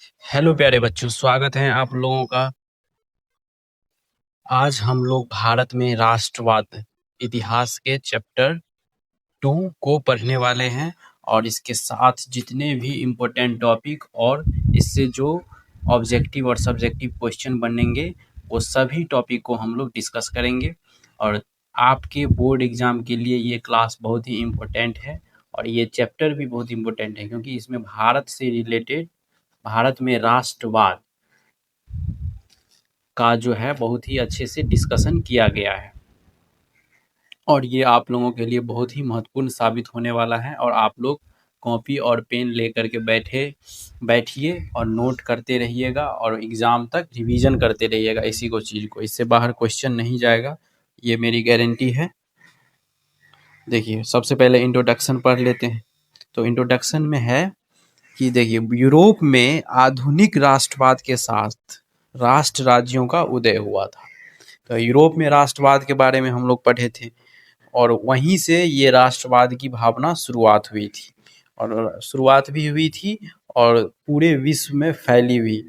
Hello प्यारे बच्चों, स्वागत है आप लोगों का। आज हम लोग भारत में राष्ट्रवाद इतिहास के चैप्टर 2 को पढ़ने वाले हैं और इसके साथ जितने भी इम्पोर्टेंट टॉपिक और इससे जो ऑब्जेक्टिव और सब्जेक्टिव क्वेश्चन बनेंगे वो सभी टॉपिक को हम लोग डिस्कस करेंगे। और आपके बोर्ड एग्जाम के लिए ये क्लास बहुत ही इम्पोर्टेंट है और ये चैप्टर भी बहुत इम्पोर्टेंट है, क्योंकि इसमें भारत से रिलेटेड, भारत में राष्ट्रवाद का जो है बहुत ही अच्छे से डिस्कशन किया गया है और ये आप लोगों के लिए बहुत ही महत्वपूर्ण साबित होने वाला है। और आप लोग कॉपी और पेन लेकर के बैठिए और नोट करते रहिएगा और एग्ज़ाम तक रिवीजन करते रहिएगा इसी को चीज़ को। इससे बाहर क्वेश्चन नहीं जाएगा, ये मेरी गारंटी है। देखिए, सबसे पहले इंट्रोडक्शन पढ़ लेते हैं। तो इंट्रोडक्शन में है कि देखिए, यूरोप में आधुनिक राष्ट्रवाद के साथ राष्ट्र राज्यों का उदय हुआ था। तो यूरोप में राष्ट्रवाद के बारे में हम लोग पढ़े थे और वहीं से ये राष्ट्रवाद की भावना शुरुआत हुई थी और शुरुआत भी हुई थी और पूरे विश्व में फैली हुई।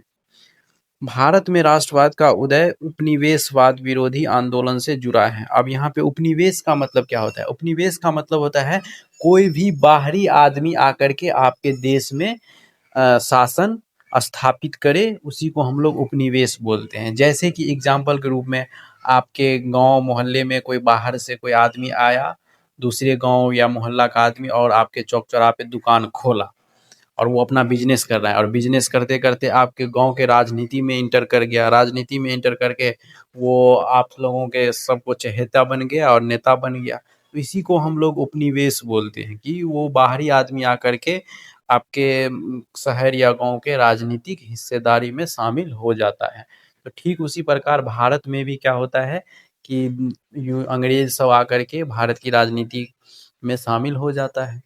भारत में राष्ट्रवाद का उदय उपनिवेशवाद विरोधी आंदोलन से जुड़ा है। अब यहाँ पे उपनिवेश का मतलब क्या होता है? उपनिवेश का मतलब होता है कोई भी बाहरी आदमी आकर के आपके देश में शासन स्थापित करे, उसी को हम लोग उपनिवेश बोलते हैं। जैसे कि एग्जाम्पल के रूप में आपके गांव मोहल्ले में कोई बाहर से कोई आदमी आया, दूसरे गांव या मोहल्ला का आदमी, और आपके चौक चौराहे पे दुकान खोला और वो अपना बिजनेस कर रहा है और बिजनेस करते करते आपके गांव के राजनीति में इंटर कर गया। राजनीति में इंटर करके वो आप लोगों के सबको चहेता बन गया और नेता बन गया। तो इसी को हम लोग उपनिवेश बोलते हैं कि वो बाहरी आदमी आकर के आपके शहर या गांव के राजनीतिक हिस्सेदारी में शामिल हो जाता है। तो ठीक उसी प्रकार भारत में भी क्या होता है कि अंग्रेज सब आकर के भारत की राजनीति में शामिल हो जाता है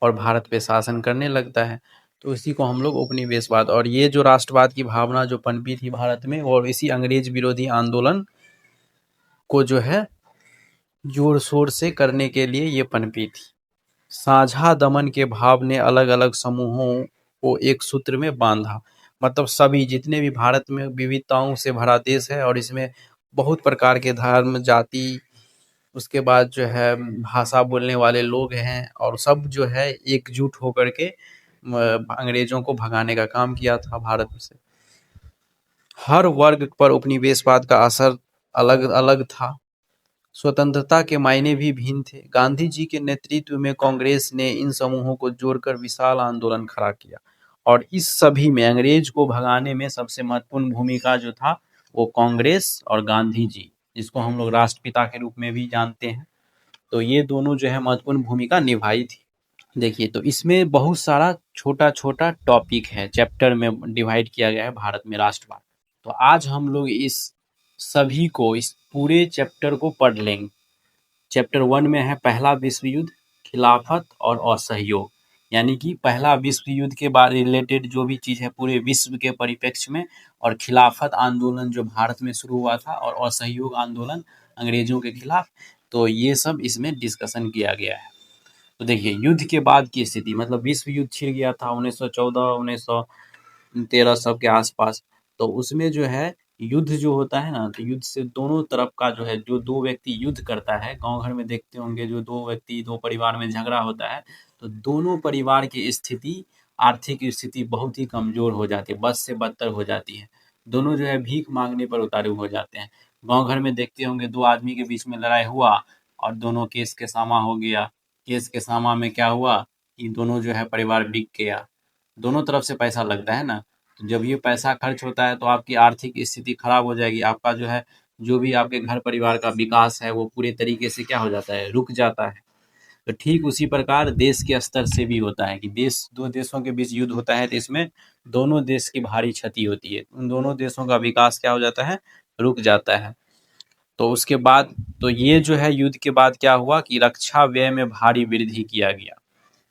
और भारत पे शासन करने लगता है। तो इसी को हम लोग उपनिवेशवाद, और ये जो राष्ट्रवाद की भावना जो पनपी थी भारत में, और इसी अंग्रेज विरोधी आंदोलन को जो है जोर शोर से करने के लिए ये पनपी थी। साझा दमन के भाव ने अलग अलग समूहों को एक सूत्र में बांधा। मतलब सभी जितने भी भारत में विविधताओं से भरा देश है और इसमें बहुत प्रकार के धर्म, जाति, उसके बाद जो है भाषा बोलने वाले लोग हैं, और सब जो है एकजुट होकर के अंग्रेजों को भगाने का काम किया था भारत से। हर वर्ग पर उपनिवेशवाद का असर अलग अलग था। स्वतंत्रता के मायने भी भिन्न थे। गांधी जी के नेतृत्व में कांग्रेस ने इन समूहों को जोड़कर विशाल आंदोलन खड़ा किया और इस सभी में अंग्रेज को भगाने में सबसे महत्वपूर्ण भूमिका जो था वो कांग्रेस और गांधी जी, जिसको हम लोग राष्ट्रपिता के रूप में भी जानते हैं, तो ये दोनों जो है महत्वपूर्ण भूमिका निभाई थी। देखिए, तो इसमें बहुत सारा छोटा छोटा टॉपिक है, चैप्टर में डिवाइड किया गया है भारत में राष्ट्रवाद। तो आज हम लोग इस सभी को, इस पूरे चैप्टर को पढ़ लेंगे। चैप्टर 1 में है पहला विश्व युद्ध, खिलाफत और असहयोग, यानी कि पहला विश्व युद्ध के बारे रिलेटेड जो भी चीज़ है पूरे विश्व के परिप्रेक्ष्य में, और खिलाफत आंदोलन जो भारत में शुरू हुआ था, और असहयोग आंदोलन अंग्रेजों के खिलाफ, तो ये सब इसमें डिस्कशन किया गया है। तो देखिए, युद्ध के बाद की स्थिति, मतलब विश्व युद्ध छिड़ गया था 1914 1913 सब के आसपास। तो उसमें जो है युद्ध जो होता है ना, तो युद्ध से दोनों तरफ का जो है, जो दो व्यक्ति युद्ध करता है, गांव घर में देखते होंगे जो दो व्यक्ति, दो परिवार में झगड़ा होता है, तो दोनों परिवार की स्थिति, आर्थिक स्थिति बहुत ही कमजोर हो जाती है, बद से बदतर हो जाती है। दोनों जो है भीख मांगने पर उतारू हो जाते हैं। गांव घर में देखते होंगे दो आदमी के बीच में लड़ाई हुआ और दोनों केस के सामा हो गया। केस के सामा में क्या हुआ कि दोनों जो है परिवार बिक गया। दोनों तरफ से पैसा लगता है ना, तो जब ये पैसा खर्च होता है तो आपकी आर्थिक स्थिति खराब हो जाएगी। आपका जो है, जो भी आपके घर परिवार का विकास है वो पूरे तरीके से क्या हो जाता है, रुक जाता है। तो ठीक उसी प्रकार देश के स्तर से भी होता है कि दो देशों के बीच युद्ध होता है, तो इसमें दोनों देश की भारी क्षति होती है, उन दोनों देशों का विकास क्या हो जाता है, रुक जाता है। तो उसके बाद, तो ये जो है युद्ध के बाद क्या हुआ कि रक्षा व्यय में भारी वृद्धि किया गया,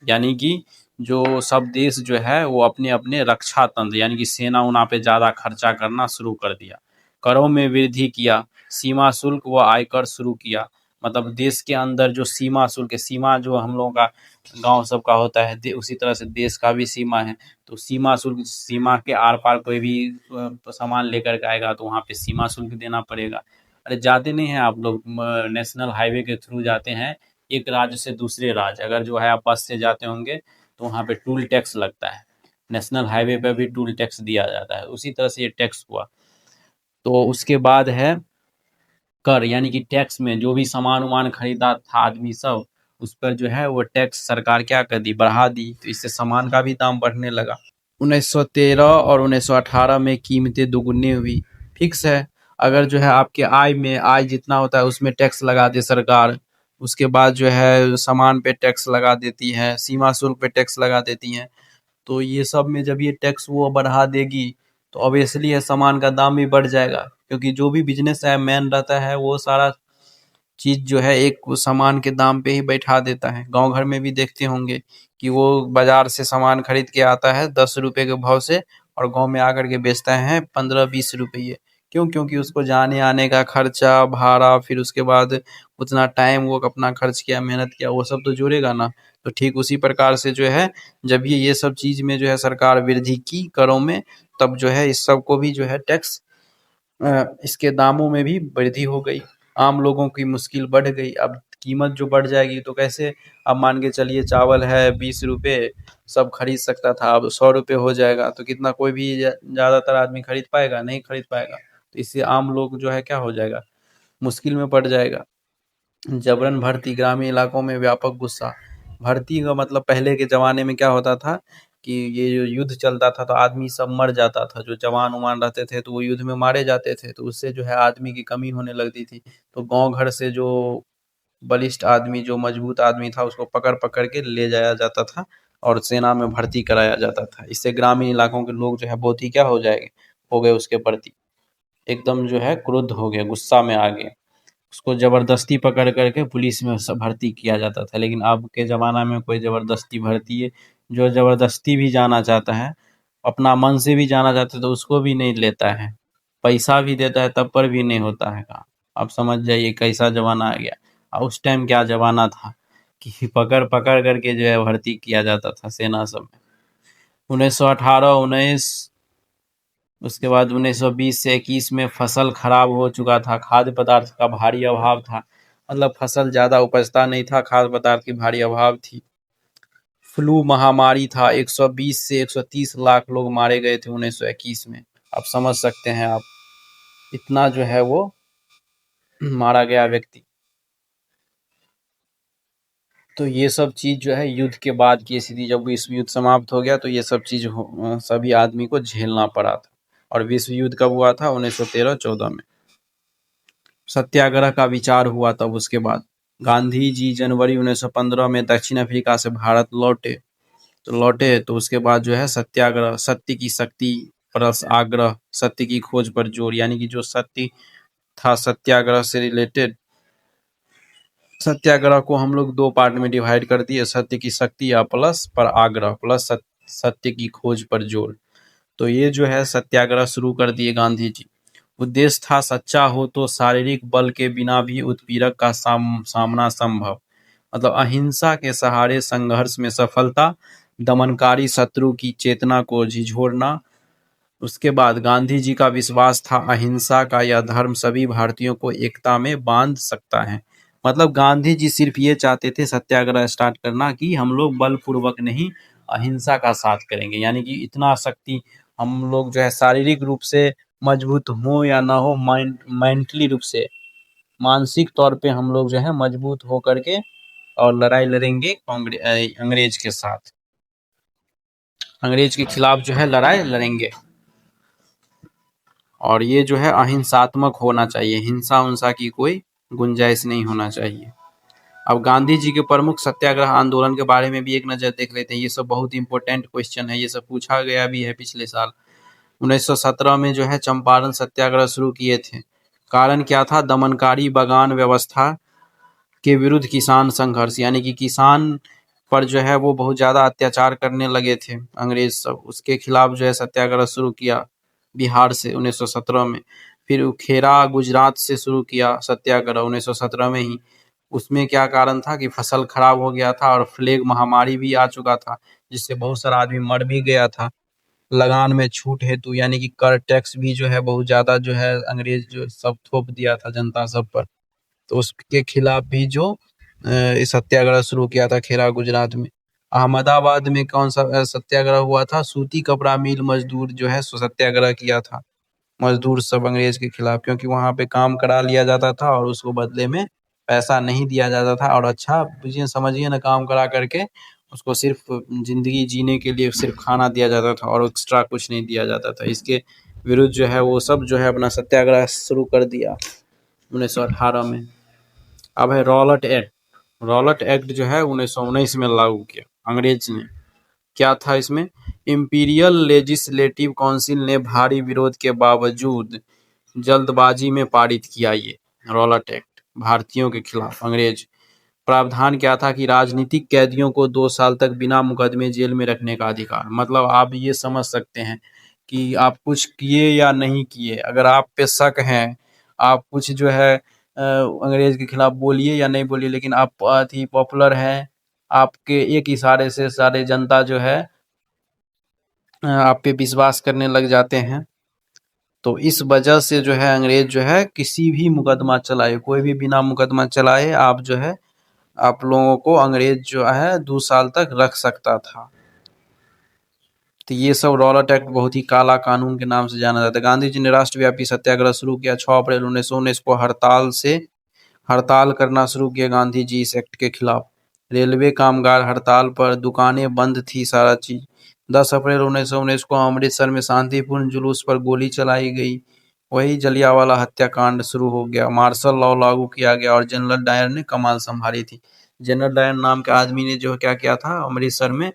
यानी कि जो सब देश जो है वो अपने अपने रक्षा तंत्र, यानी कि सेना उना पे ज़्यादा खर्चा करना शुरू कर दिया। करों में वृद्धि किया, सीमा शुल्क व आयकर शुरू किया। मतलब देश के अंदर जो सीमा शुल्क है, सीमा जो हम लोगों का गांव सब का होता है, उसी तरह से देश का भी सीमा है। तो सीमा शुल्क, सीमा के आर पार कोई भी सामान लेकर के आएगा तो वहाँ पे सीमा शुल्क देना पड़ेगा। अरे जाते नहीं हैं आप लोग, नेशनल हाईवे के थ्रू जाते हैं एक राज्य से दूसरे राज्य, अगर जो है आप बस से जाते होंगे तो वहाँ पे टूल टैक्स लगता है, नेशनल हाईवे पे भी टूल टैक्स दिया जाता है, उसी तरह से ये टैक्स हुआ। तो उसके बाद है कर, यानी कि टैक्स में जो भी सामान उमान खरीदा था आदमी सब, उस पर जो है वो टैक्स सरकार क्या कर दी, बढ़ा दी, तो इससे सामान का भी दाम बढ़ने लगा। 1913 और 1918 में कीमतें दुगुनी हुई। फिक्स है, अगर जो है आपके आय में, आय जितना होता है उसमें टैक्स लगा दे सरकार, उसके बाद जो है सामान पे टैक्स लगा देती है, सीमा शुल्क पे टैक्स लगा देती हैं, तो ये सब में जब ये टैक्स वो बढ़ा देगी तो ऑब्वियसली है सामान का दाम भी बढ़ जाएगा, क्योंकि जो भी बिजनेस है मैन रहता है वो सारा चीज जो है एक सामान के दाम पे ही बैठा देता है। गांव घर में भी देखते होंगे कि वो बाजार से सामान खरीद के आता है 10 रुपए के भाव से, और गांव में आकर के बेचता है 15-20 रुपये। क्यों? क्योंकि उसको जाने आने का खर्चा, भाड़ा, फिर उसके बाद उतना टाइम वो अपना खर्च किया, मेहनत किया, वो सब तो जुड़ेगा ना। तो ठीक उसी प्रकार से जो है, जब ये सब चीज में जो है सरकार वृद्धि की करों में, तब जो है इस सब को भी जो है टैक्स, इसके दामों में भी वृद्धि हो गई, आम लोगों की मुश्किल बढ़ गई। अब कीमत जो बढ़ जाएगी तो कैसे, अब मान के चलिए चावल है 20 रुपए, सब खरीद सकता था, अब 100 रुपए हो जाएगा, तो कितना कोई भी ज्यादातर आदमी खरीद पाएगा? नहीं खरीद पाएगा। तो इससे आम लोग जो है क्या हो जाएगा, मुश्किल में पड़ जाएगा। जबरन भर्ती, ग्रामीण इलाकों में व्यापक गुस्सा। भर्ती का मतलब पहले के जमाने में क्या होता था कि ये जो युद्ध चलता था तो आदमी सब मर जाता था, जो जवान उमान रहते थे तो वो युद्ध में मारे जाते थे, तो उससे जो है आदमी की कमी होने लगती थी। तो गांव घर से जो बलिष्ठ आदमी, जो मजबूत आदमी था, उसको पकड़ पकड़ के ले जाया जाता था और सेना में भर्ती कराया जाता था। इससे ग्रामीण इलाकों के लोग जो है बहुत ही क्या हो गए उसके प्रति, एकदम जो है क्रुद्ध हो गए, गुस्सा में आ गए। उसको जबरदस्ती पकड़ करके पुलिस में सब भर्ती किया जाता था। लेकिन अब के ज़माना में कोई ज़बरदस्ती भर्ती है, जो ज़बरदस्ती भी जाना चाहता है, अपना मन से भी जाना चाहता है, तो उसको भी नहीं लेता है, पैसा भी देता है तब पर भी नहीं होता है काम। आप समझ जाइए कैसा ज़माना आ गया। और उस टाइम क्या ज़माना था कि पकड़ पकड़ करके जो है भर्ती किया जाता था सेना सब में। 1918, 19, उसके बाद 1920 से 21 में फसल खराब हो चुका था, खाद्य पदार्थ का भारी अभाव था, मतलब फसल ज़्यादा उपजता नहीं था, खाद्य पदार्थ की भारी अभाव थी। फ्लू महामारी था, 120 से 130 लाख लोग मारे गए थे 1921 में। आप समझ सकते हैं आप, इतना जो है वो मारा गया व्यक्ति। तो ये सब चीज जो है युद्ध के बाद की स्थिति, जब विश्व युद्ध समाप्त हो गया तो ये सब चीज सभी आदमी को झेलना पड़ा था। और विश्व युद्ध कब हुआ था? 1913-14 में। सत्याग्रह का विचार हुआ तब, उसके बाद गांधी जी जनवरी 1915 में दक्षिण अफ्रीका से भारत लौटे तो उसके बाद जो है सत्याग्रह, सत्य की शक्ति प्लस आग्रह, सत्य की खोज पर जोर, यानी कि जो सत्य था सत्याग्रह से रिलेटेड, सत्याग्रह को हम लोग दो पार्ट में डिवाइड कर दिए, सत्य की शक्ति या प्लस पर आग्रह, प्लस सत्य की खोज पर जोर। तो ये जो है सत्याग्रह शुरू कर दिए गांधी जी। उद्देश्य था सच्चा हो तो शारीरिक बल के बिना भी उत्पीड़क का सामना संभव, मतलब अहिंसा के सहारे संघर्ष में सफलता, दमनकारी शत्रु की चेतना को झिझोड़ना। उसके बाद गांधी जी का विश्वास था अहिंसा का यह धर्म सभी भारतीयों को एकता में बांध सकता है। मतलब गांधी जी सिर्फ ये चाहते थे सत्याग्रह स्टार्ट करना कि हम लोग बलपूर्वक नहीं, अहिंसा का साथ करेंगे, यानी कि इतना शक्ति हम लोग जो है शारीरिक रूप से मजबूत हो या ना हो, मेंटली रूप से, मानसिक तौर पे हम लोग जो है मजबूत हो करके और लड़ाई लड़ेंगे अंग्रेज के साथ, अंग्रेज के खिलाफ जो है लड़ाई लड़ेंगे। और ये जो है अहिंसात्मक होना चाहिए, हिंसा उंसा की कोई गुंजाइश नहीं होना चाहिए। अब गांधी जी के प्रमुख सत्याग्रह आंदोलन के बारे में भी एक नजर देख लेते हैं। ये सब बहुत इंपॉर्टेंट क्वेश्चन है, ये सब पूछा गया भी है पिछले साल। 1917 में जो है चंपारण सत्याग्रह शुरू किए थे। कारण क्या था? दमनकारी बगान व्यवस्था के विरुद्ध किसान संघर्ष, यानी कि किसान पर जो है वो बहुत ज्यादा अत्याचार करने लगे थे अंग्रेज सब, उसके खिलाफ जो है सत्याग्रह शुरू किया बिहार से 1917 में। फिर खेरा गुजरात से शुरू किया सत्याग्रह 1917 में ही। उसमें क्या कारण था कि फसल खराब हो गया था और प्लेग महामारी भी आ चुका था, जिससे बहुत सारा आदमी मर भी गया था। लगान में छूट हेतु यानी कि कर टैक्स भी जो है बहुत ज़्यादा जो है अंग्रेज जो सब थोप दिया था जनता सब पर। तो उसके खिलाफ भी जो सत्याग्रह शुरू किया था खेड़ा गुजरात में। अहमदाबाद में कौन सा सत्याग्रह हुआ था? सूती कपड़ा मिल मजदूर जो है सत्याग्रह किया था, मजदूर सब अंग्रेज के खिलाफ, क्योंकि वहां पे काम करा लिया जाता था और उसको बदले में पैसा नहीं दिया जाता था। और अच्छा बुझिए समझिए ना, काम करा करके उसको सिर्फ जिंदगी जीने के लिए सिर्फ खाना दिया जाता था और एक्स्ट्रा कुछ नहीं दिया जाता था। इसके विरुद्ध जो है वो सब जो है अपना सत्याग्रह शुरू कर दिया 1918 में। अब है रॉलेट एक्ट। रॉलेट एक्ट जो है 1919 में लागू किया अंग्रेज ने। क्या था इसमें? इंपीरियल लेजिस्लेटिव काउंसिल ने भारी विरोध के बावजूद जल्दबाजी में पारित किया ये रॉलेट एक्ट भारतीयों के खिलाफ अंग्रेज। प्रावधान क्या था कि राजनीतिक कैदियों को 2 साल तक बिना मुकदमे जेल में रखने का अधिकार। मतलब आप ये समझ सकते हैं कि आप कुछ किए या नहीं किए, अगर आप पे शक है, आप कुछ जो है अंग्रेज के खिलाफ बोलिए या नहीं बोलिए, लेकिन आप बहुत ही पॉपुलर हैं, आपके एक इशारे से सारे जनता जो है आप पे विश्वास करने लग जाते हैं। तो इस वजह से जो है अंग्रेज जो है किसी भी मुकदमा चलाए, कोई भी बिना मुकदमा चलाए आप जो है आप लोगों को अंग्रेज जो है 2 साल तक रख सकता था। तो ये सब रॉलेट एक्ट बहुत ही काला कानून के नाम से जाना जाता है। गांधी जी ने राष्ट्रव्यापी सत्याग्रह शुरू किया 6 अप्रैल 1919 को। हड़ताल करना शुरू किया गांधी जी इस एक्ट के खिलाफ। रेलवे कामगार हड़ताल पर, दुकानें बंद थी, सारा चीज। 10 अप्रैल 1919 को अमृतसर में शांतिपूर्ण जुलूस पर गोली चलाई गई। वही जलियांवाला हत्याकांड शुरू हो गया। मार्शल लॉ लागू किया गया और जनरल डायर ने कमान संभाली थी। जनरल डायर नाम के आदमी ने जो क्या किया था, अमृतसर में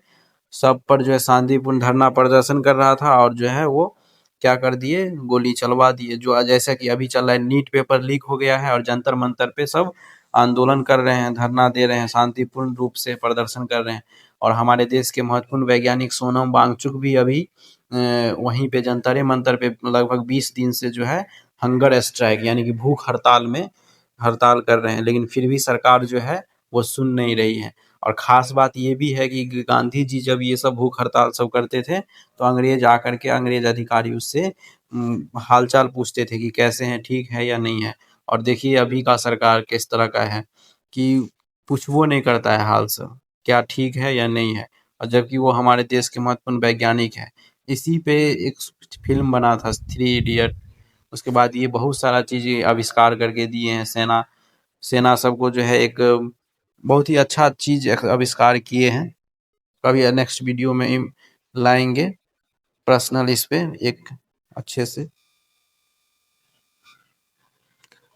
सब पर जो है शांतिपूर्ण धरना प्रदर्शन कर रहा था और जो है वो क्या कर दिए, गोली चलवा दिए। जो जैसा कि अभी चल रहा है, नीट पेपर लीक हो गया है और जंतर मंतर पे सब आंदोलन कर रहे हैं, धरना दे रहे हैं, शांतिपूर्ण रूप से प्रदर्शन कर रहे हैं। और हमारे देश के महत्वपूर्ण वैज्ञानिक सोनम वांगचुक भी अभी वहीं पे जंतर मंतर पे लगभग 20 दिन से जो है हंगर स्ट्राइक यानी कि भूख हड़ताल में हड़ताल कर रहे हैं, लेकिन फिर भी सरकार जो है वो सुन नहीं रही है। और खास बात ये भी है कि गांधी जी जब ये सब भूख हड़ताल सब करते थे तो अंग्रेज आकर के अंग्रेज अधिकारी उससे हालचाल पूछते थे कि कैसे हैं, ठीक है या नहीं है। और देखिए अभी का सरकार किस तरह का है कि पूछबो नहीं करता है हाल से, क्या ठीक है या नहीं है, और जबकि वो हमारे देश के महत्वपूर्ण वैज्ञानिक है। इसी पे एक फिल्म बना था 3 इडियट। उसके बाद ये बहुत सारा चीज़ें आविष्कार करके दिए हैं। सेना सबको जो है एक बहुत ही अच्छा चीज़ आविष्कार किए हैं। कभी नेक्स्ट वीडियो में लाएंगे पर्सनल इस पे एक अच्छे से।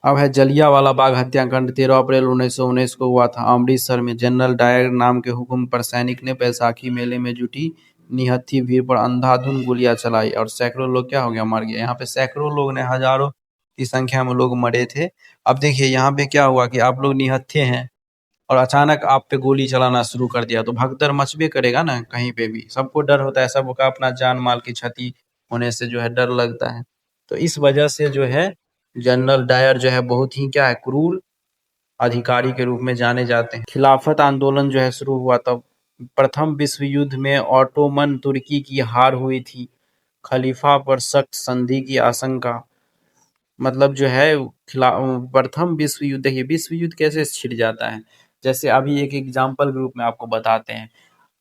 अब है जलियांवाला बाग हत्याकांड। 13 अप्रैल 1919 को हुआ था अमृतसर में। जनरल डायर नाम के हुक्म पर सैनिक ने बैसाखी मेले में जुटी निहत्थी भीड़ पर अंधाधुंध गोलियां चलाई और सैकड़ों लोग क्या हो गया, मर गए। यहाँ पे सैकड़ों लोग ने, हजारों की संख्या में लोग मरे थे। अब देखिए यहाँ पे क्या हुआ कि आप लोग निहत्थे हैं और अचानक आप पे गोली चलाना शुरू कर दिया, तो भगदड़ मचबे करेगा ना, कहीं पे भी सबको डर होता है, सबका अपना जान माल की क्षति होने से जो है डर लगता है। तो इस वजह से जो है जनरल डायर जो है बहुत ही क्या है, क्रूर अधिकारी के रूप में जाने जाते हैं। खिलाफत आंदोलन जो है शुरू हुआ तब। प्रथम विश्व युद्ध में ऑटोमन तुर्की की हार हुई थी। खलीफा पर सख्त संधि की आशंका। मतलब जो है प्रथम विश्व युद्ध, देखिए विश्व युद्ध कैसे छिड़ जाता है। जैसे अभी एक एग्जाम्पल के रूप में आपको बताते हैं।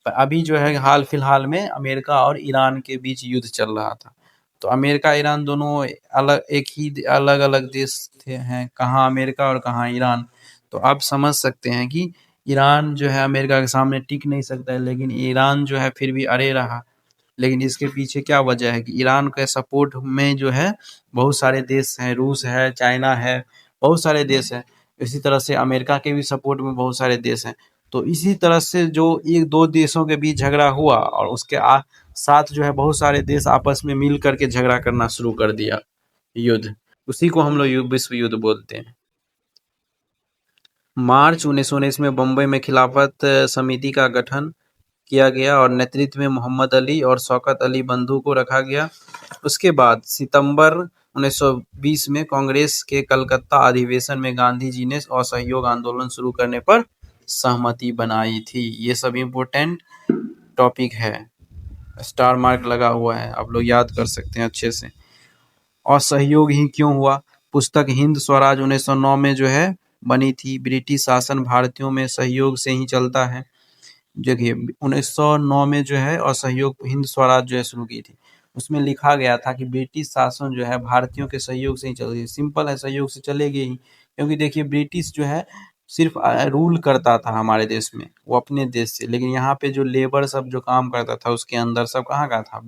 अभी जो है हाल फिलहाल में अमेरिका और ईरान के बीच युद्ध चल रहा था। तो अमेरिका ईरान दोनों अलग, एक ही अलग अलग देश थे हैं, कहाँ अमेरिका और कहाँ ईरान। तो आप समझ सकते हैं कि ईरान जो है अमेरिका के सामने टिक नहीं सकता है, लेकिन ईरान जो है फिर भी अड़े रहा। लेकिन इसके पीछे क्या वजह है कि ईरान के सपोर्ट में जो है बहुत सारे देश हैं, रूस है, चाइना है, बहुत सारे देश हैं। इसी तरह से अमेरिका के भी सपोर्ट में बहुत सारे देश हैं। तो इसी तरह से जो एक दो देशों के बीच झगड़ा हुआ और उसके साथ जो है बहुत सारे देश आपस में मिल करके झगड़ा करना शुरू कर दिया, युद्ध। उसी को हम लोग विश्व युद्ध बोलते हैं। मार्च 1919 में बम्बई में खिलाफत समिति का गठन किया गया और नेतृत्व में मोहम्मद अली और शौकत अली बंधु को रखा गया। उसके बाद सितंबर 1920 में कांग्रेस के कलकत्ता अधिवेशन में गांधी जी ने असहयोग आंदोलन शुरू करने पर सहमति बनाई थी। ये सब इम्पोर्टेंट टॉपिक है, स्टार मार्क लगा हुआ है, आप लोग याद कर सकते हैं अच्छे से। असहयोग ही क्यों हुआ? पुस्तक हिंद स्वराज 1909 में जो है बनी थी। ब्रिटिश शासन भारतीयों में सहयोग से ही चलता है। देखिए 1909 में जो है असहयोग हिंद स्वराज जो है शुरू की थी, उसमें लिखा गया था कि ब्रिटिश शासन जो है भारतीयों के सहयोग से ही चल रही है। सिंपल है, सहयोग से चलेगी ही, क्योंकि देखिए ब्रिटिश जो है सिर्फ रूल करता था हमारे देश में, वो अपने देश से, लेकिन यहाँ पे जो लेबर सब जो काम करता था उसके अंदर सब कहाँ का था,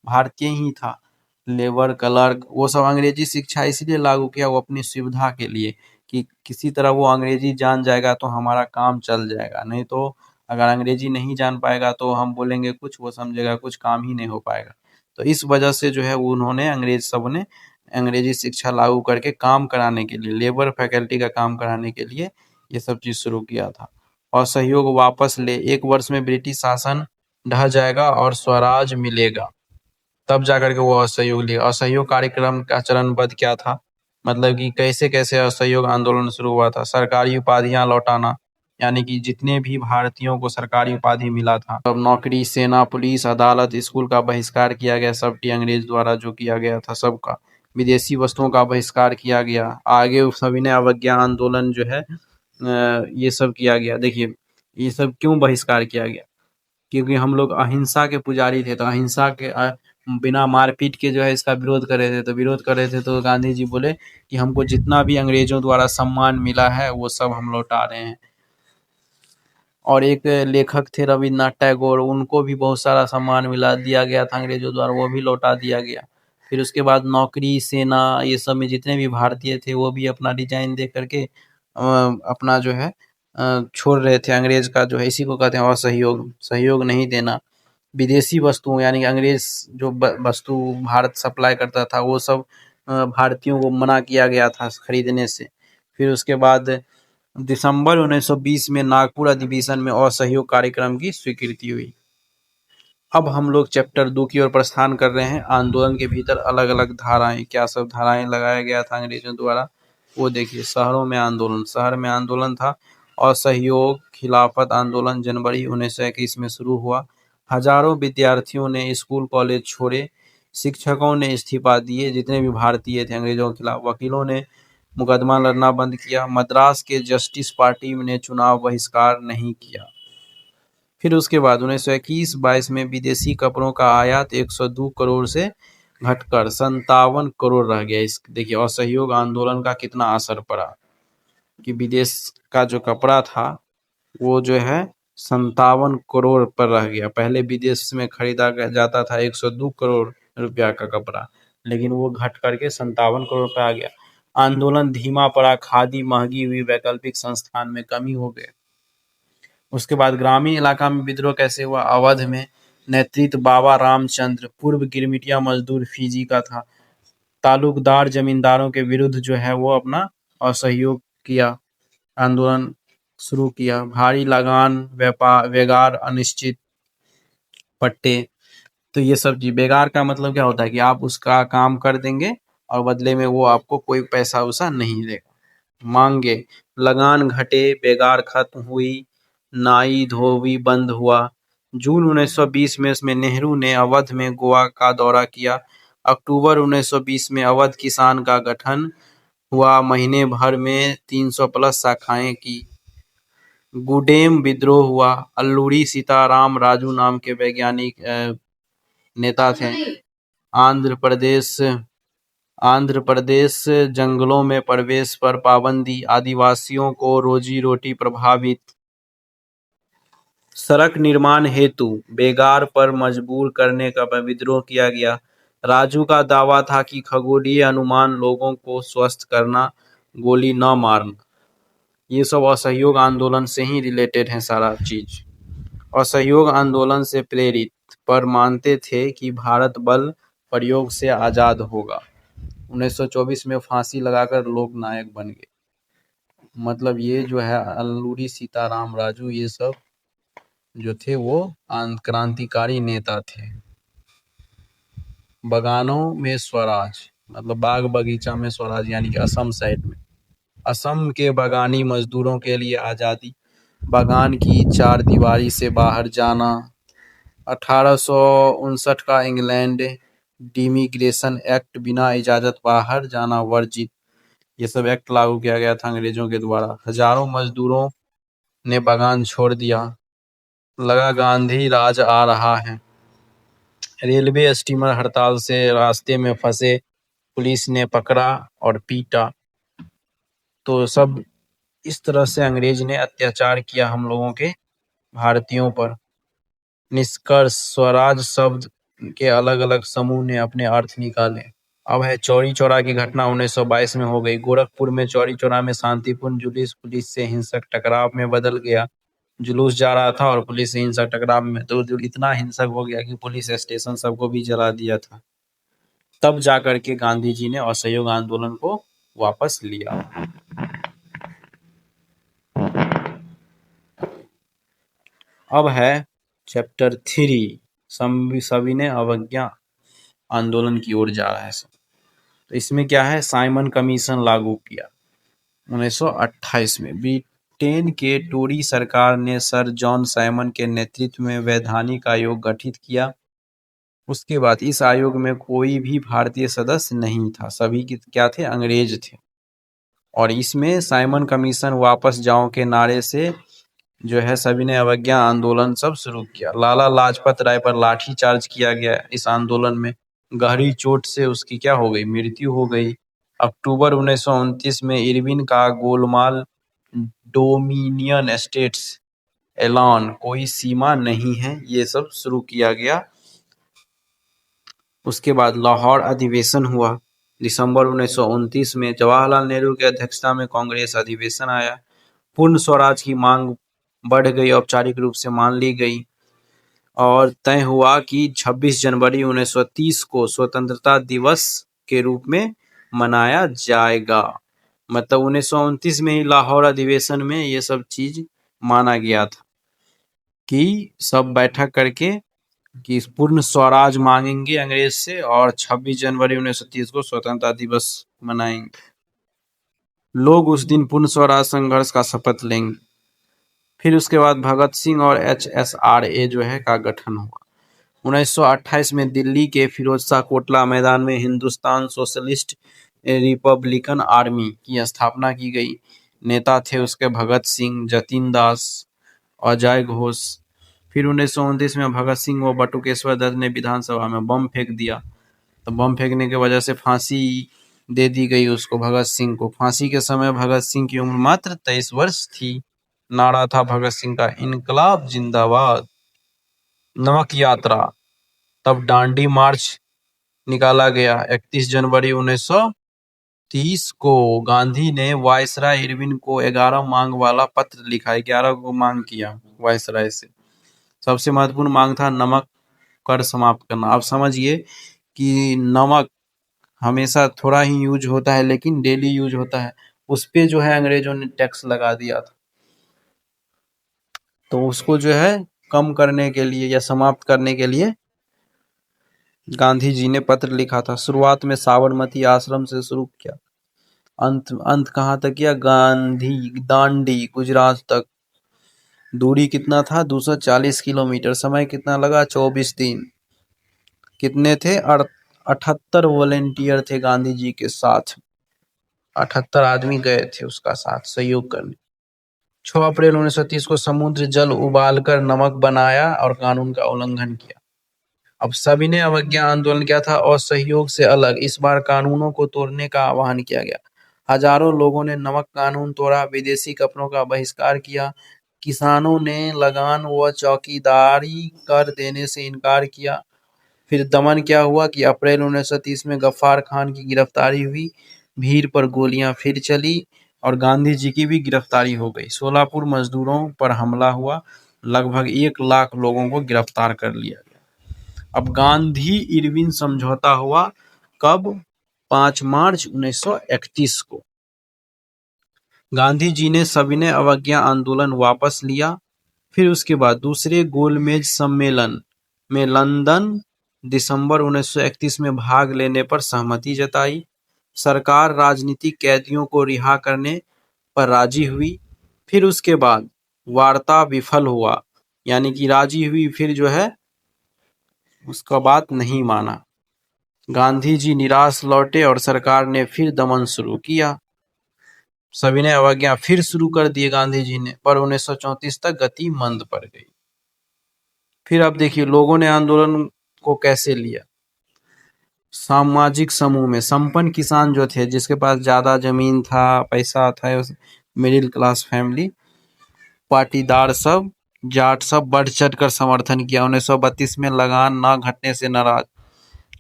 भारतीय ही था। लेबर क्लर्क वो सब अंग्रेजी शिक्षा इसलिए लागू किया, वो अपनी सुविधा के लिए, कि किसी तरह वो अंग्रेजी जान जाएगा तो हमारा काम चल जाएगा, नहीं तो अगर अंग्रेजी नहीं जान पाएगा तो हम बोलेंगे कुछ, वो समझेगा कुछ, काम ही नहीं हो पाएगा। तो इस वजह से जो है उन्होंने अंग्रेज सब ने अंग्रेजी शिक्षा लागू करके काम कराने के लिए, लेबर फैकल्टी का काम कराने के लिए ये सब चीज शुरू किया था। और सहयोग वापस ले, 1 वर्ष में ब्रिटिश शासन ढह जाएगा और स्वराज मिलेगा, तब जाकर के वो असहयोग लिया। असहयोग कार्यक्रम का चरणबद्ध क्या था, मतलब कि कैसे कैसे असहयोग आंदोलन शुरू हुआ था। सरकारी उपाधियां लौटाना, यानी कि जितने भी भारतीयों को सरकारी उपाधि मिला था, सब नौकरी, सेना, पुलिस, अदालत, स्कूल का बहिष्कार किया गया, सबटी अंग्रेज द्वारा जो किया गया था सबका। विदेशी वस्तुओं का बहिष्कार किया गया। आगे सविनय अवज्ञा आंदोलन जो है ये सब किया गया। देखिए ये सब क्यों बहिष्कार किया गया, क्योंकि हम लोग अहिंसा के पुजारी थे, तो अहिंसा के बिना मारपीट के जो है इसका विरोध कर रहे थे। तो विरोध कर रहे थे तो गांधी जी बोले कि हमको जितना भी अंग्रेजों द्वारा सम्मान मिला है वो सब हम लौटा रहे हैं। और एक लेखक थे रविन्द्रनाथ टैगोर, उनको भी बहुत सारा सम्मान मिला दिया गया था अंग्रेजों द्वारा, वो भी लौटा दिया गया। फिर उसके बाद नौकरी, सेना, ये सब में जितने भी भारतीय थे वो भी अपना डिजाइन दे करके अपना जो है छोड़ रहे थे अंग्रेज का जो है, इसी को कहते हैं असहयोग, सहयोग नहीं देना। विदेशी वस्तुओं, यानी कि अंग्रेज जो वस्तु भारत सप्लाई करता था वो सब भारतीयों को मना किया गया था खरीदने से। फिर उसके बाद दिसंबर 1920 में नागपुर अधिवेशन में असहयोग कार्यक्रम की स्वीकृति हुई। अब हम लोग चैप्टर 2 की ओर प्रस्थान कर रहे हैं। आंदोलन के भीतर अलग अलग धाराएं, क्या सब धाराएं लगाया गया था अंग्रेजों द्वारा, वो देखिए। शहरों में आंदोलन, शहर में आंदोलन था। असहयोग खिलाफत आंदोलन जनवरी 1921 में शुरू हुआ। हजारों विद्यार्थियों ने स्कूल कॉलेज छोड़े, शिक्षकों ने इस्तीफा दिए, जितने भी भारतीय थे अंग्रेजों के खिलाफ। वकीलों ने मुकदमा लड़ना बंद किया। मद्रास के जस्टिस पार्टी ने चुनाव बहिष्कार नहीं किया। फिर उसके बाद 1921-22 में विदेशी कपड़ों का आयात 102 करोड़ से घटकर 57 करोड़ रह गया। इस देखिए असहयोग आंदोलन का कितना असर पड़ा, कि विदेश का जो कपड़ा था वो जो है 57 करोड़ पर रह गया। पहले विदेश में खरीदा जाता था 102 करोड़ रुपया का कपड़ा, लेकिन वो घट करके 57 करोड़ पे आ गया। आंदोलन धीमा पड़ा, खादी महंगी हुई, वैकल्पिक संस्थान में कमी हो गई। उसके बाद ग्रामीण इलाका में विद्रोह कैसे हुआ? अवध में नेतृत्व बाबा रामचंद्र, पूर्व गिरमिटिया मजदूर फीजी का था। तालुकदार जमींदारों के विरुद्ध जो है वो अपना असहयोग किया, आंदोलन शुरू किया। भारी लगान, व्यापार, वेगार, अनिश्चित पट्टे, तो ये सब जी। बेगार का मतलब क्या होता है कि आप उसका काम कर देंगे और बदले में वो आपको कोई पैसा वैसा नहीं देगा। मांगे, लगान घटे, बेगार खत्म हुई, नाई धोबी बंद हुआ। जून 1920 में इसमें नेहरू ने अवध में गोवा का दौरा किया। अक्टूबर 1920 में अवध किसान का गठन हुआ, महीने भर में 300 प्लस शाखाएं की। गुडेम विद्रोह हुआ। अल्लूरी सीताराम राजू नाम के वैज्ञानिक नेता थे। आंध्र प्रदेश जंगलों में प्रवेश पर पाबंदी, आदिवासियों को रोजी रोटी प्रभावित। सड़क निर्माण हेतु बेगार पर मजबूर करने का विद्रोह किया गया। राजू का दावा था कि खगोलीय अनुमान लोगों को स्वस्थ करना, गोली न मारना। ये सब असहयोग आंदोलन से ही रिलेटेड है सारा चीज। असहयोग आंदोलन से प्रेरित पर मानते थे कि भारत बल प्रयोग से आजाद होगा। 1924 में फांसी लगाकर लोक नायक बन गए। मतलब ये जो है अल्लूरी सीताराम राजू, ये सब जो थे वो क्रांतिकारी नेता थे। बगानों में स्वराज, मतलब बाग बगीचा में स्वराज, यानी कि असम साइड में। असम के बागानी मजदूरों के लिए आज़ादी, बागान की चार दीवारी से बाहर जाना, 1859 का इंग्लैंड डिमिग्रेशन एक्ट, बिना इजाज़त बाहर जाना वर्जित। ये सब एक्ट लागू किया गया था अंग्रेजों के द्वारा। हजारों मजदूरों ने बागान छोड़ दिया, लगा गांधी राज आ रहा है। रेलवे स्टीमर हड़ताल से रास्ते में फंसे, पुलिस ने पकड़ा और पीटा। तो सब इस तरह से अंग्रेज ने अत्याचार किया हम लोगों के भारतीयों पर। निष्कर्ष, स्वराज शब्द के अलग अलग समूह ने अपने अर्थ निकाले। अब है चौरी चौरा की घटना 1922 में हो गई। गोरखपुर में चौरी चौरा में शांतिपूर्ण जुलूस पुलिस से हिंसक टकराव में बदल गया। जुलूस जा रहा था और पुलिस से हिंसक टकराव में तो इतना हिंसक हो गया कि पुलिस स्टेशन सबको भी जला दिया था। तब जाकर के गांधी जी ने असहयोग आंदोलन को वापस लिया। अब है चैप्टर 3, सविनय अवज्ञा आंदोलन की ओर जा रहा है। तो इसमें क्या है, साइमन कमीशन लागू किया 1928 में। ब्रिटेन के टोरी सरकार ने सर जॉन साइमन के नेतृत्व में वैधानिक आयोग गठित किया। उसके बाद इस आयोग में कोई भी भारतीय सदस्य नहीं था, सभी क्या थे, अंग्रेज थे। और इसमें साइमन कमीशन वापस जाओ के नारे से जो है सभी ने अवज्ञा आंदोलन सब शुरू किया। लाला लाजपत राय पर लाठी चार्ज किया गया। इस आंदोलन में गहरी चोट से उसकी क्या हो गई, मृत्यु हो गई। अक्टूबर 1929 में इरविन का गोलमाल डोमिनियन स्टेट्स ऐलान, कोई सीमा नहीं है, ये सब शुरू किया गया। उसके बाद लाहौर अधिवेशन हुआ दिसंबर 1929 में। जवाहरलाल नेहरू की अध्यक्षता में कांग्रेस अधिवेशन आया। पूर्ण स्वराज की मांग बढ़ गई, औपचारिक रूप से मान ली गई और तय हुआ कि 26 जनवरी 1930 को स्वतंत्रता दिवस के रूप में मनाया जाएगा। मतलब 1929 में ही लाहौर अधिवेशन में ये सब चीज माना गया था कि सब बैठक करके कि पूर्ण स्वराज मांगेंगे अंग्रेज से और 26 जनवरी 1930 को स्वतंत्रता दिवस मनाएंगे। लोग उस दिन पूर्ण स्वराज संघर्ष का शपथ लेंगे। फिर उसके बाद भगत सिंह और HSRA जो है का गठन हुआ। 1928 में दिल्ली के फिरोजशाह कोटला मैदान में हिंदुस्तान सोशलिस्ट रिपब्लिकन आर्मी की स्थापना की गई। नेता थे उसके भगत सिंह, जतिन दास, अजय घोष। फिर 1929 में भगत सिंह व बटुकेश्वर दत्त ने विधानसभा में बम फेंक दिया। तो बम फेंकने की वजह से फांसी दे दी गई उसको, भगत सिंह को। फांसी के समय भगत सिंह की उम्र मात्र 23 वर्ष थी। नारा था भगत सिंह का, इनकलाब जिंदाबाद। नमक यात्रा, तब डांडी मार्च निकाला गया। 31 जनवरी 1930 को गांधी ने वायसराय इरविन को 11 मांग वाला पत्र लिखा। 11 को मांग किया वायसराय से। सबसे महत्वपूर्ण मांग था नमक कर समाप्त करना। आप समझिए कि नमक हमेशा थोड़ा ही यूज होता है लेकिन डेली यूज होता है, उस पे जो है अंग्रेजों ने टैक्स लगा दिया था। तो उसको जो है कम करने के लिए या समाप्त करने के लिए गांधी जी ने पत्र लिखा था। शुरुआत में साबरमती आश्रम से शुरू किया, अंत कहाँ तक किया, गांधी दांडी गुजरात तक। दूरी कितना था, 240 किलोमीटर। समय कितना लगा, 24 दिन। कितने थे, 78 वॉलेंटियर थे गांधी जी के साथ। 78 आदमी गए थे उसका साथ सहयोग करने। 6 अप्रैल 1930 को समुद्र जल उबालकर नमक बनाया और कानून का उल्लंघन किया। अब सविनय अवज्ञा आंदोलन क्या था, असहयोग से अलग। इस बार कानूनों को तोड़ने का आह्वान किया गया। हजारों लोगों ने नमक कानून तोड़ा, विदेशी कपड़ों का बहिष्कार किया, किसानों ने लगान व चौकीदारी कर देने से इनकार किया। फिर दमन क्या हुआ कि अप्रैल 1930 में गफ्फार खान की गिरफ्तारी हुई, भीड़ पर गोलियां फिर चली और गांधी जी की भी गिरफ्तारी हो गई। सोलापुर मजदूरों पर हमला हुआ, लगभग 1 लाख लोगों को गिरफ्तार कर लिया गया। अब गांधी इरविन समझौता हुआ कब, 5 मार्च 1931 को। गांधी जी ने सविनय अवज्ञा आंदोलन वापस लिया। फिर उसके बाद दूसरे गोलमेज सम्मेलन में लंदन दिसंबर 1931 में भाग लेने पर सहमति जताई। सरकार राजनीतिक कैदियों को रिहा करने पर राजी हुई। फिर उसके बाद वार्ता विफल हुआ, यानी कि राजी हुई, फिर जो है उसका बात नहीं माना। गांधी जी निराश लौटे और सरकार ने फिर दमन शुरू किया। सविनय अवज्ञा फिर शुरू कर दिए गांधी जी ने, पर 1934 तक गति मंद पड़ गई। फिर अब देखिए लोगों ने आंदोलन को कैसे लिया। सामाजिक समूह में संपन्न किसान जो थे, जिसके पास ज्यादा जमीन था, पैसा था, मिडिल क्लास फैमिली, पाटीदार सब, जाट सब बढ़ चढ़ कर समर्थन किया। 1932 में लगान न घटने से नाराज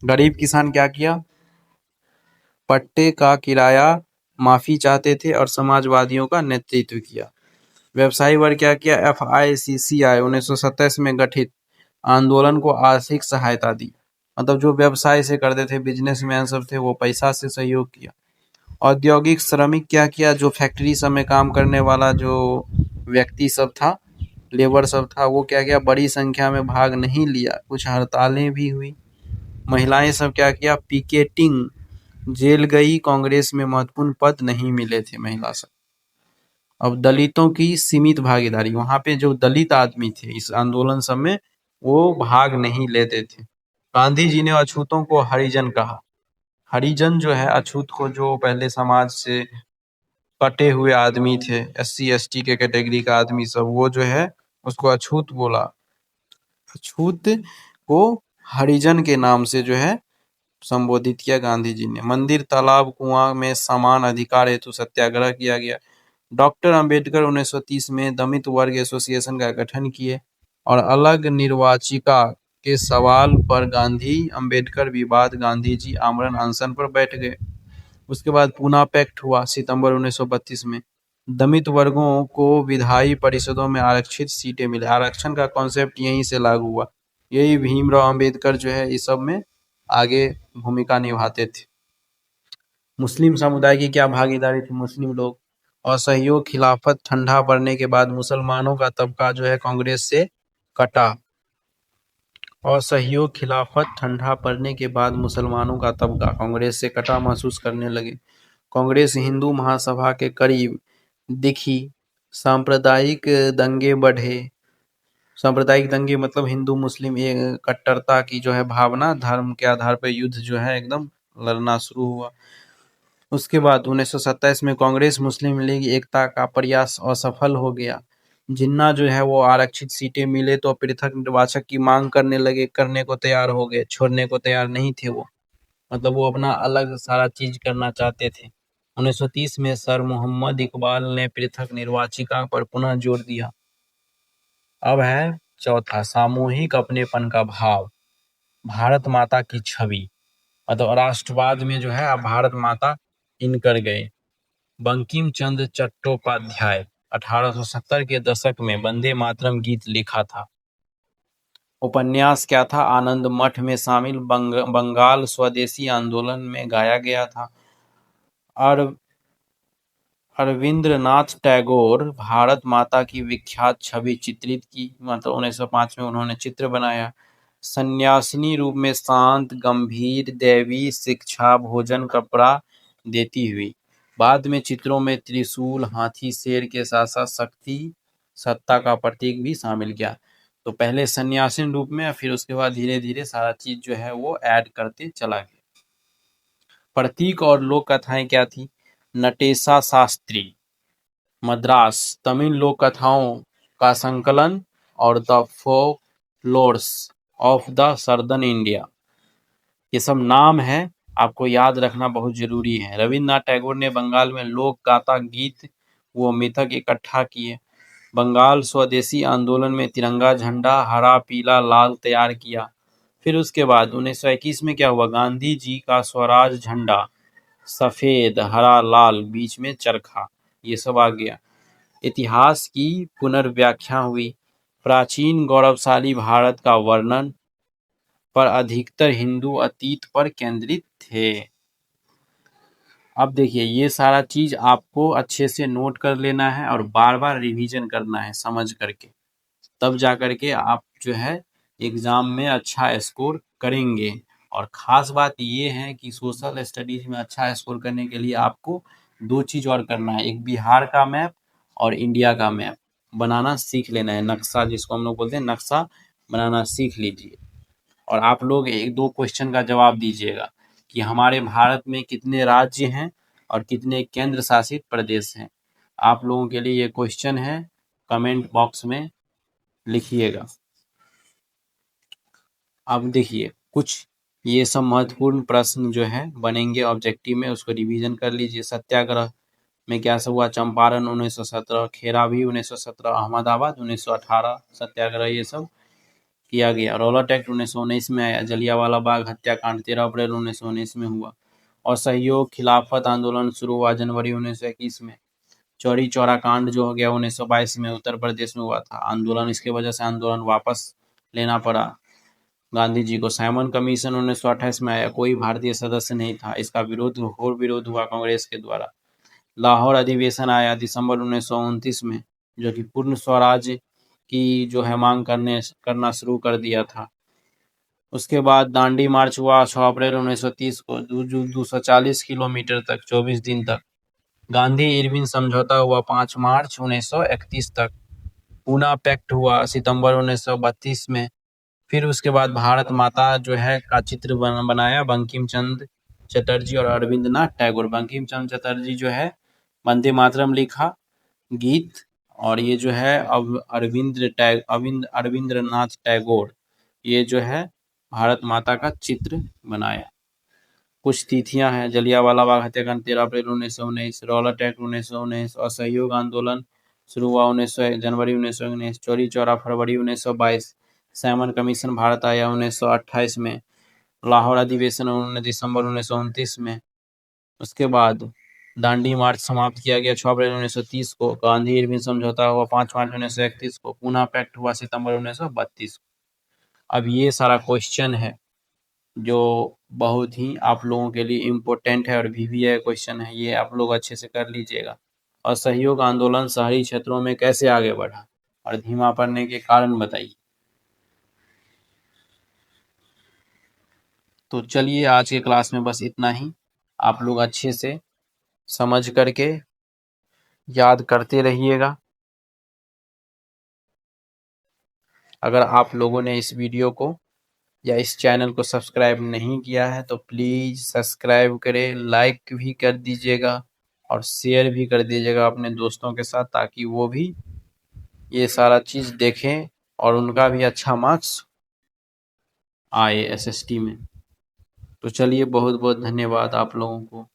गरीब किसान क्या किया, पट्टे का किराया माफी चाहते थे और समाजवादियों का नेतृत्व किया। व्यवसायी वर्ग क्या किया, FICCI 1927 में गठित आंदोलन को आर्थिक सहायता दी। मतलब जो व्यवसाय से करते थे, बिजनेसमैन सब थे, वो पैसा से सहयोग किया। औद्योगिक श्रमिक क्या किया, जो फैक्ट्री सब में काम करने वाला जो व्यक्ति सब था, लेबर सब था, वो क्या किया, बड़ी संख्या में भाग नहीं लिया। कुछ हड़तालें भी हुई। महिलाएं सब क्या किया, पिकेटिंग, जेल गई। कांग्रेस में महत्वपूर्ण पद नहीं मिले थे महिला सब। अब दलितों की सीमित भागीदारी, वहां पे जो दलित आदमी थे इस आंदोलन सब में, वो भाग नहीं लेते थे। गांधी जी ने अछूतों को हरिजन कहा। हरिजन जो है, अछूत को जो पहले समाज से कटे हुए आदमी थे, SC ST के कैटेगरी का आदमी सब, वो जो है उसको अछूत बोला। अछूत को हरिजन के नाम से जो है संबोधित किया गांधी जी ने। मंदिर, तालाब, कुआं में समान अधिकार हेतु सत्याग्रह किया गया। डॉक्टर अंबेडकर 1930 में दलित वर्ग एसोसिएशन का गठन किए और अलग निर्वाचिका के सवाल पर गांधी अंबेडकर विवाद, गांधी जी आमरण अनशन पर बैठ गए। उसके बाद पूना पैक्ट हुआ सितंबर 1932 में। दलित वर्गों को विधायी परिषदों में आरक्षित सीटें मिले। आरक्षण का कॉन्सेप्ट यहीं से लागू हुआ। यही भीमराव अंबेडकर जो है इस सब में आगे भूमिका निभाते थे। मुस्लिम समुदाय की क्या भागीदारी थी, मुस्लिम लोग। असहयोग खिलाफत ठंडा पड़ने के बाद मुसलमानों का तबका जो है कांग्रेस से कटा। असहयोग खिलाफत ठंडा पड़ने के बाद मुसलमानों का तबका कांग्रेस से कटा महसूस करने लगे। कांग्रेस हिंदू महासभा के करीब दिखी। सांप्रदायिक दंगे बढ़े। सांप्रदायिक दंगे मतलब हिंदू मुस्लिम कट्टरता की जो है भावना, धर्म के आधार पर युद्ध जो है एकदम लड़ना शुरू हुआ। उसके बाद 1927 में कांग्रेस मुस्लिम लीग एकता का प्रयास असफल हो गया। जिन्ना जो है वो आरक्षित सीटें मिले तो पृथक निर्वाचक की मांग करने लगे, करने को तैयार हो गए, छोड़ने को तैयार नहीं थे वो। मतलब वो अपना अलग सारा चीज करना चाहते थे। 1930 में सर मोहम्मद इकबाल ने पृथक निर्वाचिका पर पुनः जोर दिया। अब है चौथा, सामूहिक अपनेपन का भाव, भारत माता की छवि। मतलब राष्ट्रवाद में जो है अब भारत माता इन कर गए। बंकिम चंद्र चट्टोपाध्याय 1870 के दशक में वंदे मातरम गीत लिखा था। उपन्यास क्या था, आनंद मठ में शामिल बंगाल स्वदेशी आंदोलन में गाया गया था। और रविंद्रनाथ टैगोर भारत माता की विख्यात छवि चित्रित की। मतलब 1905 में उन्होंने चित्र बनाया। सन्यासिनी रूप में शांत, गंभीर, दैवी शिक्षा, भोजन, कपड़ा देती हुई। बाद में चित्रों में त्रिशूल, हाथी, शेर के साथ साथ शक्ति, सत्ता का प्रतीक भी शामिल किया। तो पहले सन्यासिनी रूप में, फिर उसके बाद धीरे धीरे सारा चीज जो है वो ऐड करते चला गया। प्रतीक और लोक कथाएं क्या थी, नटेशा शास्त्री, मद्रास, तमिल लोक कथाओं का संकलन, और the folk lores of the southern India. ये सब नाम है, आपको याद रखना बहुत जरूरी है। रविन्द्रनाथ टैगोर ने बंगाल में लोक गाथा, गीत वो मिथक इकट्ठा किए। बंगाल स्वदेशी आंदोलन में तिरंगा झंडा हरा, पीला, लाल तैयार किया। फिर उसके बाद 1921 में क्या हुआ, गांधी जी का स्वराज झंडा सफेद, हरा, लाल, बीच में चरखा, ये सब आ गया। इतिहास की पुनर्व्याख्या हुई। प्राचीन गौरवशाली भारत का वर्णन, पर अधिकतर हिंदू अतीत पर केंद्रित थे। अब देखिए ये सारा चीज आपको अच्छे से नोट कर लेना है और बार बार रिवीजन करना है समझ करके, तब जा करके आप जो है एग्ज़ाम में अच्छा स्कोर करेंगे। और ख़ास बात ये है कि सोशल स्टडीज़ में अच्छा स्कोर करने के लिए आपको 2 चीज़ और करना है, एक बिहार का मैप और इंडिया का मैप बनाना सीख लेना है। नक्शा जिसको हम लोग बोलते हैं, नक्शा बनाना सीख लीजिए। और आप लोग 1-2 क्वेश्चन का जवाब दीजिएगा कि हमारे भारत में कितने राज्य हैं और कितने केंद्र शासित प्रदेश हैं। आप लोगों के लिए ये क्वेश्चन है, कमेंट बॉक्स में लिखिएगा। अब देखिए कुछ ये सब महत्वपूर्ण प्रश्न जो है बनेंगे ऑब्जेक्टिव में, उसको रिवीजन कर लीजिए। सत्याग्रह में क्या सब हुआ? चंपारण 1917, खेराभी 1917, अहमदाबाद 1918 सत्याग्रह ये सब किया गया। रॉलेट एक्ट 1919 में आया। जलियांवाला बाग हत्याकांड 13 अप्रैल 1919 में हुआ। और सहयोग खिलाफत आंदोलन शुरू हुआ जनवरी 1921 में। चौरी चौरा कांड जो हो गया 1922 में उत्तर प्रदेश में हुआ था आंदोलन, इसके वजह से आंदोलन वापस लेना पड़ा गांधी जी को। साइमन कमीशन 1928 में आया, कोई भारतीय सदस्य नहीं था, इसका घोर विरोध हुआ कांग्रेस के द्वारा। लाहौर अधिवेशन आया दिसंबर 1929 में, जो कि पूर्ण स्वराज की जो है मांग करना शुरू कर दिया था। उसके बाद दांडी मार्च हुआ 6 अप्रैल 1930 को 240 किलोमीटर तक 24 दिन तक। गांधी इरविन समझौता हुआ 5 मार्च 1931 तक। पूना पैक्ट हुआ सितंबर 1932 में। फिर उसके बाद भारत माता जो है का चित्र बनाया बंकिम चंद्र चटर्जी और अरविंद्रनाथ टैगोर। बंकिम चंद्र चटर्जी जो है वंदे मातरम लिखा गीत, और ये जो है अब अरविंद्रनाथ टैगोर ये जो है भारत माता का चित्र बनाया। कुछ तिथियां हैं, जलियांवाला बाग हत्याकांड 13 अप्रैल 1919, रॉलेट एक्ट 1919, असहयोग आंदोलन शुरू हुआ 19 जनवरी 1919, चौरी चौरा फरवरी 1922, साइमन कमीशन भारत आया 1928 में, लाहौर अधिवेशन दिसंबर 1929 में। उसके बाद दांडी मार्च समाप्त किया गया 6 अप्रैल 1930 को। गांधी इरविन समझौता हुआ 5 मार्च 1931 को। पूना पैक्ट हुआ सितंबर 1932 को। अब ये सारा क्वेश्चन है जो बहुत ही आप लोगों के लिए इम्पोर्टेंट है और VVI क्वेश्चन है, ये आप लोग अच्छे से कर लीजिएगा। असहयोग आंदोलन शहरी क्षेत्रों में कैसे आगे बढ़ा और धीमा पड़ने के कारण बताइए। तो चलिए आज के क्लास में बस इतना ही। आप लोग अच्छे से समझ करके याद करते रहिएगा। अगर आप लोगों ने इस वीडियो को या इस चैनल को सब्सक्राइब नहीं किया है तो प्लीज़ सब्सक्राइब करें, लाइक भी कर दीजिएगा और शेयर भी कर दीजिएगा अपने दोस्तों के साथ, ताकि वो भी ये सारा चीज़ देखें और उनका भी अच्छा मार्क्स आए SST में। तो चलिए बहुत बहुत धन्यवाद आप लोगों को।